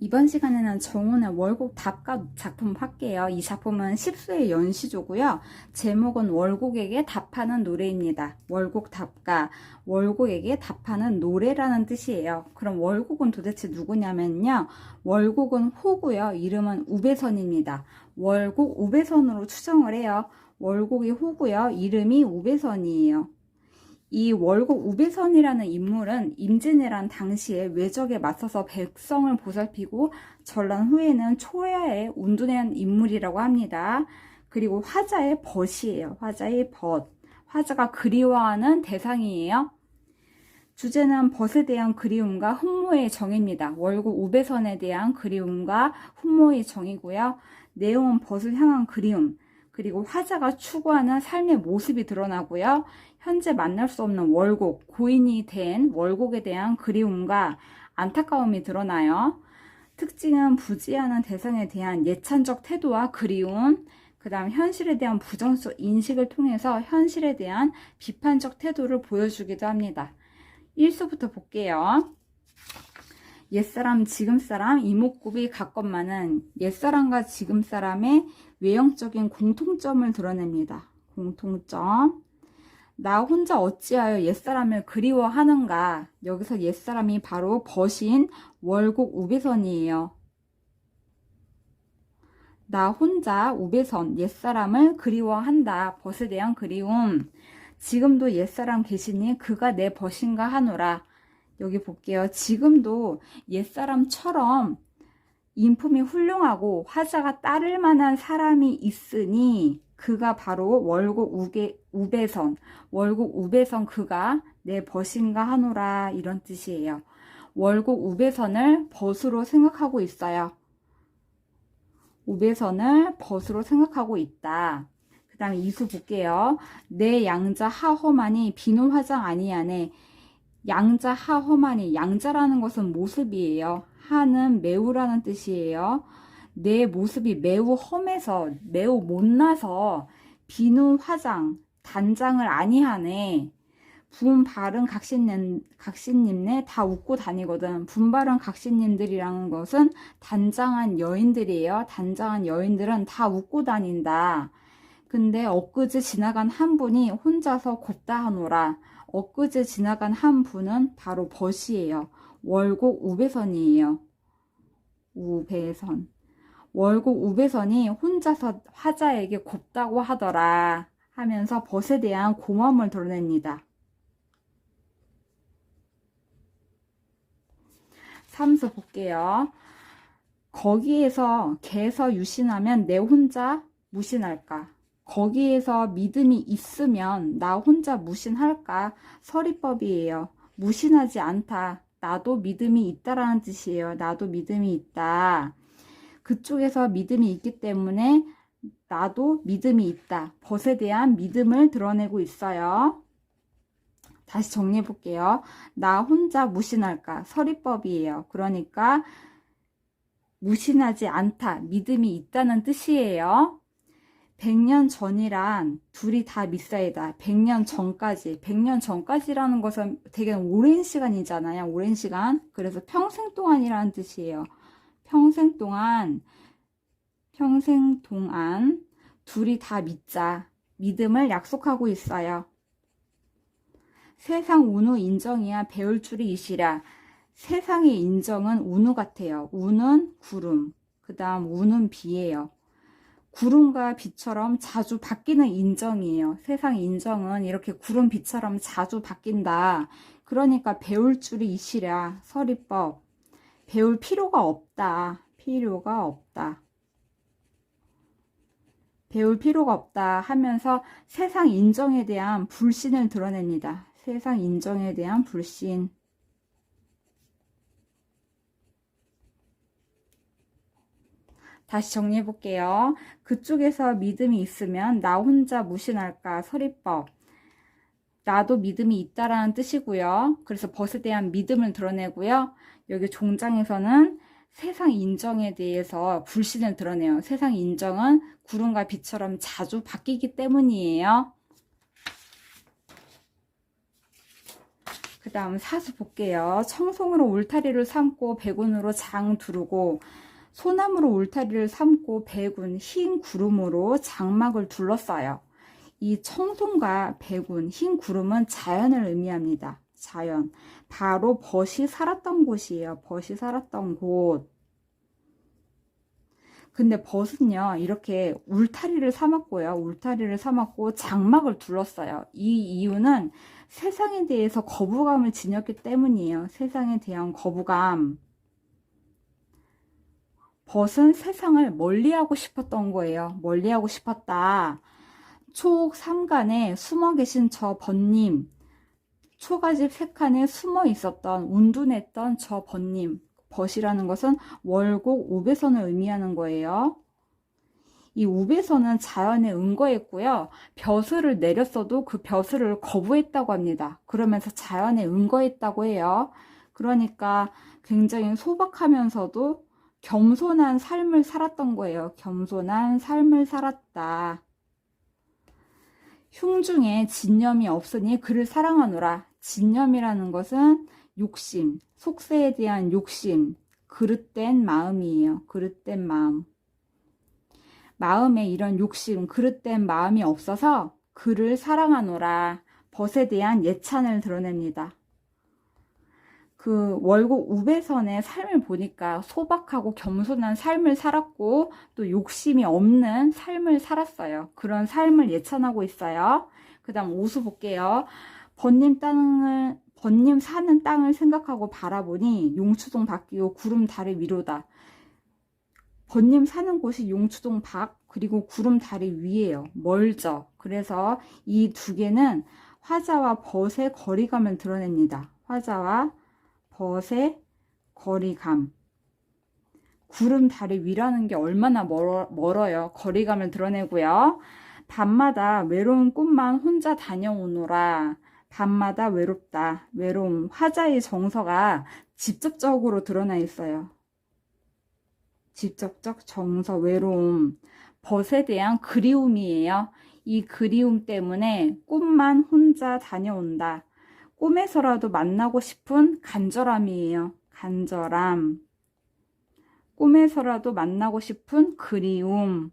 이번 시간에는 정훈의 월곡 답가 작품 할게요. 이 작품은 10수의 연시조고요. 제목은 월곡에게 답하는 노래입니다. 월곡 답가, 월곡에게 답하는 노래라는 뜻이에요. 그럼 월곡은 도대체 누구냐면요. 월곡은 호고요. 이름은 우배선입니다. 월곡 우배선으로 추정을 해요. 월곡이 호고요. 이름이 우배선이에요. 이 월곡 우배선이라는 인물은 임진왜란 당시에 외적에 맞서서 백성을 보살피고 전란 후에는 초야에 운둔한 인물이라고 합니다. 그리고 화자의 벗이에요. 화자의 벗. 화자가 그리워하는 대상이에요. 주제는 벗에 대한 그리움과 흠모의 정입니다. 월곡 우배선에 대한 그리움과 흠모의 정이고요. 내용은 벗을 향한 그리움, 그리고 화자가 추구하는 삶의 모습이 드러나고요. 현재 만날 수 없는 월곡, 고인이 된 월곡에 대한 그리움과 안타까움이 드러나요. 특징은 부지하는 대상에 대한 예찬적 태도와 그리움, 그 다음 현실에 대한 부정적 인식을 통해서 현실에 대한 비판적 태도를 보여주기도 합니다. 1수부터 볼게요. 옛사람 지금사람 이목구비 같건만은 옛사람과 지금사람의 외형적인 공통점을 드러냅니다. 공통점. 나 혼자 어찌하여 옛사람을 그리워하는가. 여기서 옛사람이 바로 벗인 월곡 우배선이에요. 나 혼자 우배선 옛사람을 그리워한다. 벗에 대한 그리움. 지금도 옛사람 계시니 그가 내 벗인가 하노라. 여기 볼게요. 지금도 옛사람처럼 인품이 훌륭하고 화자가 따를 만한 사람이 있으니 그가 바로 월곡 우배선, 월곡 우배선 그가 내 벗인가 하노라 이런 뜻이에요. 월곡 우배선을 벗으로 생각하고 있어요. 우배선을 벗으로 생각하고 있다. 그 다음에 2수 볼게요. 내 양자 하허만이 비누 화장 아니하네. 양자 하허만이, 양자라는 것은 모습이에요. 하는 매우라는 뜻이에요. 내 모습이 매우 험해서 매우 못나서 비누 화장 단장을 아니하네. 분바른 각신님네 다 웃고 다니거든. 분바른 각신님들이라는 것은 단장한 여인들이에요. 단장한 여인들은 다 웃고 다닌다. 근데 엊그제 지나간 한 분이 혼자서 곱다 하노라. 엊그제 지나간 한 분은 바로 벗이에요. 월곡 우배선이에요. 우배선. 월곡 우배선이 혼자서 화자에게 곱다고 하더라 하면서 벗에 대한 고마움을 드러냅니다. 3수 볼게요. 거기에서 개서 유신하면 내 혼자 무신할까? 거기에서 믿음이 있으면 나 혼자 무신할까? 서리법이에요. 무신하지 않다. 나도 믿음이 있다라는 뜻이에요. 나도 믿음이 있다. 그쪽에서 믿음이 있기 때문에 나도 믿음이 있다. 벗에 대한 믿음을 드러내고 있어요. 다시 정리해 볼게요. 나 혼자 무신할까? 서리법이에요. 그러니까 무신하지 않다. 믿음이 있다는 뜻이에요. 100년 전이란 둘이 다 밑사이다. 100년 전까지. 100년 전까지라는 것은 되게 오랜 시간이잖아요. 오랜 시간. 그래서 평생 동안이라는 뜻이에요. 평생 동안 둘이 다 믿자. 믿음을 약속하고 있어요. 세상 운우 인정이야 배울 줄이 이시라. 세상의 인정은 운우 같아요. 운은 구름, 그 다음 운은 비예요. 구름과 비처럼 자주 바뀌는 인정이에요. 세상 인정은 이렇게 구름 비처럼 자주 바뀐다. 그러니까 배울 줄이 이시라. 서리법. 배울 필요가 없다. 필요가 없다. 배울 필요가 없다 하면서 세상 인정에 대한 불신을 드러냅니다. 세상 인정에 대한 불신. 다시 정리해 볼게요. 그쪽에서 믿음이 있으면 나 혼자 무신할까? 서리법. 나도 믿음이 있다라는 뜻이고요. 그래서 벗에 대한 믿음을 드러내고요. 여기 종장에서는 세상 인정에 대해서 불신을 드러내요. 세상 인정은 구름과 비처럼 자주 바뀌기 때문이에요. 그 다음 사수 볼게요. 청송으로 울타리를 삼고 백운으로 장 두르고 소나무로 울타리를 삼고 백운 흰 구름으로 장막을 둘러싸요. 이 청송과 백운 흰 구름은 자연을 의미합니다. 자연. 바로 벗이 살았던 곳이에요. 벗이 살았던 곳. 근데 벗은요, 이렇게 울타리를 삼았고요. 울타리를 삼았고 장막을 둘렀어요. 이 이유는 세상에 대해서 거부감을 지녔기 때문이에요. 세상에 대한 거부감. 벗은 세상을 멀리하고 싶었던 거예요. 멀리하고 싶었다. 초옥 삼간에 숨어 계신 저 벗님, 초가집 세칸에 숨어 있었던 운둔했던 저 벗님. 벗이라는 것은 월곡 우배선을 의미하는 거예요. 이 우배선은 자연에 응거했고요. 벼슬을 내렸어도 그 벼슬을 거부했다고 합니다. 그러면서 자연에 응거했다고 해요. 그러니까 굉장히 소박하면서도 겸손한 삶을 살았던 거예요. 겸손한 삶을 살았다. 흉중에 진념이 없으니 그를 사랑하노라. 진념이라는 것은 욕심, 속세에 대한 욕심, 그릇된 마음이에요. 그릇된 마음. 마음에 이런 욕심, 그릇된 마음이 없어서 그를 사랑하노라. 벗에 대한 예찬을 드러냅니다. 그 월곡 우배선의 삶을 보니까 소박하고 겸손한 삶을 살았고 또 욕심이 없는 삶을 살았어요. 그런 삶을 예찬하고 있어요. 그 다음 오수 볼게요. 번님 사는 땅을 생각하고 바라보니 용추동 밖이요 구름 다리 위로다. 번님 사는 곳이 용추동 밖 그리고 구름 다리 위에요. 멀죠. 그래서 이 두 개는 화자와 벗의 거리감을 드러냅니다. 화자와 벗의 거리감. 구름 다리 위라는 게 얼마나 멀어요. 거리감을 드러내고요. 밤마다 외로운 꿈만 혼자 다녀오노라. 밤마다 외롭다. 외로움. 화자의 정서가 직접적으로 드러나 있어요. 직접적 정서, 외로움. 벗에 대한 그리움이에요. 이 그리움 때문에 꿈만 혼자 다녀온다. 꿈에서라도 만나고 싶은 간절함이에요. 간절함. 꿈에서라도 만나고 싶은 그리움.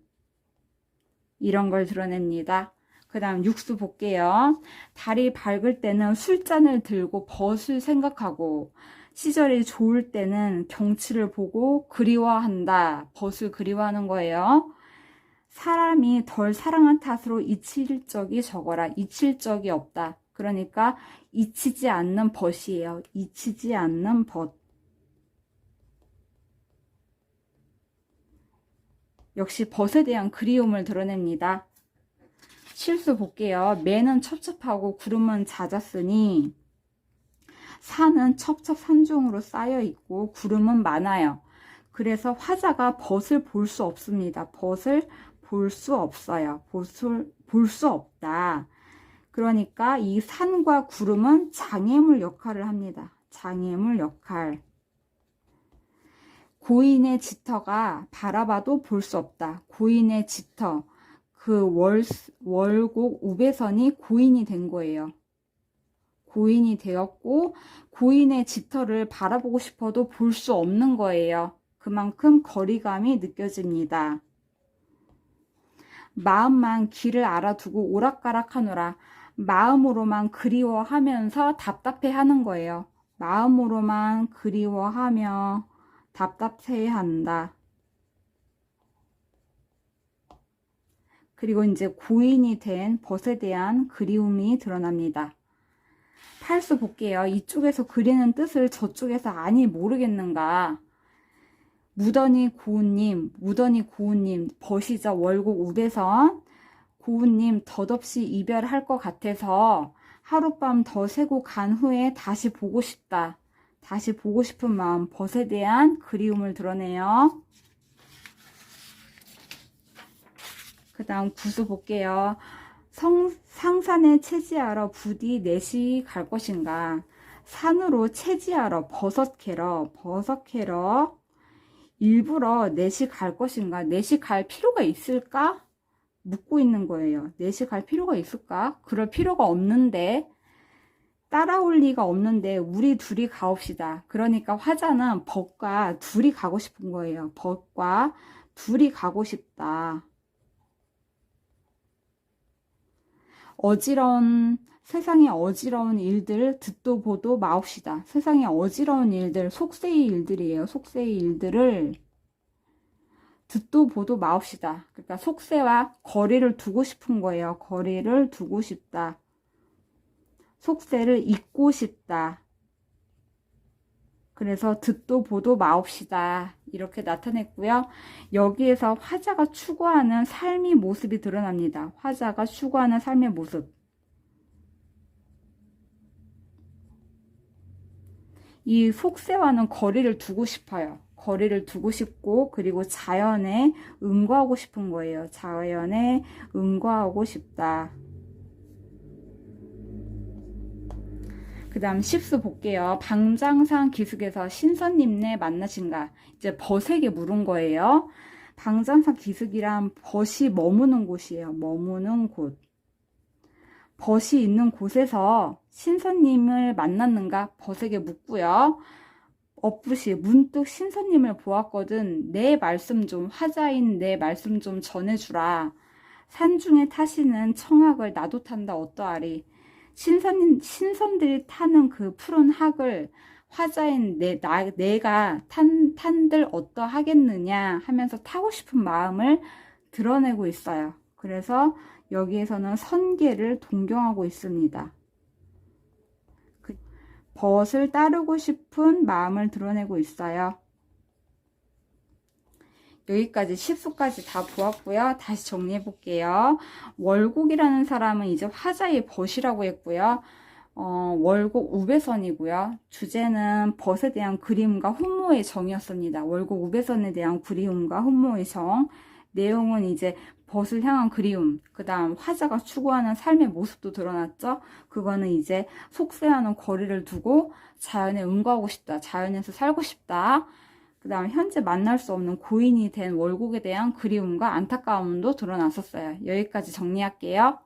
이런 걸 드러냅니다. 그 다음 육수 볼게요. 달이 밝을 때는 술잔을 들고 벗을 생각하고 시절이 좋을 때는 경치를 보고 그리워한다. 벗을 그리워하는 거예요. 사람이 덜 사랑한 탓으로 잊힐 적이 적어라. 잊힐 적이 없다. 그러니까 잊히지 않는 벗이에요. 잊히지 않는 벗. 역시 벗에 대한 그리움을 드러냅니다. 실수 볼게요. 매는 첩첩하고 구름은 잦았으니 산은 첩첩산중으로 쌓여 있고 구름은 많아요. 그래서 화자가 벗을 볼 수 없습니다. 벗을 볼 수 없어요. 볼 수 없다. 그러니까 이 산과 구름은 장애물 역할을 합니다. 장애물 역할. 고인의 짙어가 바라봐도 볼 수 없다. 고인의 짙어. 그 월곡 우배선이 고인이 된 거예요. 고인이 되었고 고인의 짙어를 바라보고 싶어도 볼 수 없는 거예요. 그만큼 거리감이 느껴집니다. 마음만 길을 알아두고 오락가락하노라. 마음으로만 그리워하면서 답답해하는 거예요. 마음으로만 그리워하며 답답해한다. 그리고 이제 고인이 된 벗에 대한 그리움이 드러납니다. 팔수 볼게요. 이쪽에서 그리는 뜻을 저쪽에서 아니 모르겠는가. 무더니 고운님, 벗이죠. 월곡 우배선. 고운님 덧없이 이별할 것 같아서 하룻밤 더 새고 간 후에 다시 보고 싶다. 다시 보고 싶은 마음, 벗에 대한 그리움을 드러내요. 그 다음 구수 볼게요. 상산에 채지하러 부디 내시 갈 것인가. 산으로 채지하러 버섯 캐러 일부러 내시 갈 것인가. 내시 갈 필요가 있을까? 묻고 있는 거예요. 내시 갈 필요가 있을까? 그럴 필요가 없는데 따라올 리가 없는데 우리 둘이 가옵시다. 그러니까 화자는 벗과 둘이 가고 싶은 거예요. 벗과 둘이 가고 싶다. 세상에 어지러운 일들 듣도 보도 마옵시다. 세상에 어지러운 일들, 속세의 일들이에요. 속세의 일들을 듣도 보도 마옵시다. 그러니까 속세와 거리를 두고 싶은 거예요. 거리를 두고 싶다. 속세를 잊고 싶다. 그래서 듣도 보도 마옵시다. 이렇게 나타냈고요. 여기에서 화자가 추구하는 삶의 모습이 드러납니다. 화자가 추구하는 삶의 모습. 이 속세와는 거리를 두고 싶어요. 거리를 두고 싶고, 그리고 자연에 응거하고 싶은 거예요. 자연에 응거하고 싶다. 그 다음 10수 볼게요. 방장산 기슭에서 신선님네 만나신가? 이제 벗에게 물은 거예요. 방장산 기슭이란 벗이 머무는 곳이에요. 머무는 곳. 벗이 있는 곳에서 신선님을 만났는가? 벗에게 묻고요. 엇붓이 문득 신선님을 보았거든. 내 말씀 좀, 화자인 내 말씀 좀 전해주라. 산중에 타시는 청학을 나도 탄다 어떠하리. 신선들이 타는 그 푸른 학을 화자인 내가 탄들 어떠하겠느냐 하면서 타고 싶은 마음을 드러내고 있어요. 그래서 여기에서는 선계를 동경하고 있습니다. 벗을 따르고 싶은 마음을 드러내고 있어요. 여기까지 10수까지 다 보았고요. 다시 정리해 볼게요. 월곡이라는 사람은 이제 화자의 벗이라고 했고요. 월곡 우배선이고요. 주제는 벗에 대한 그리움과 훈모의 정이었습니다. 월곡 우배선에 대한 그리움과 훈모의 정. 내용은 이제 벗을 향한 그리움, 그 다음 화자가 추구하는 삶의 모습도 드러났죠. 그거는 이제 속세와는 거리를 두고 자연에 응거하고 싶다, 자연에서 살고 싶다. 그 다음 현재 만날 수 없는 고인이 된 월곡에 대한 그리움과 안타까움도 드러났었어요. 여기까지 정리할게요.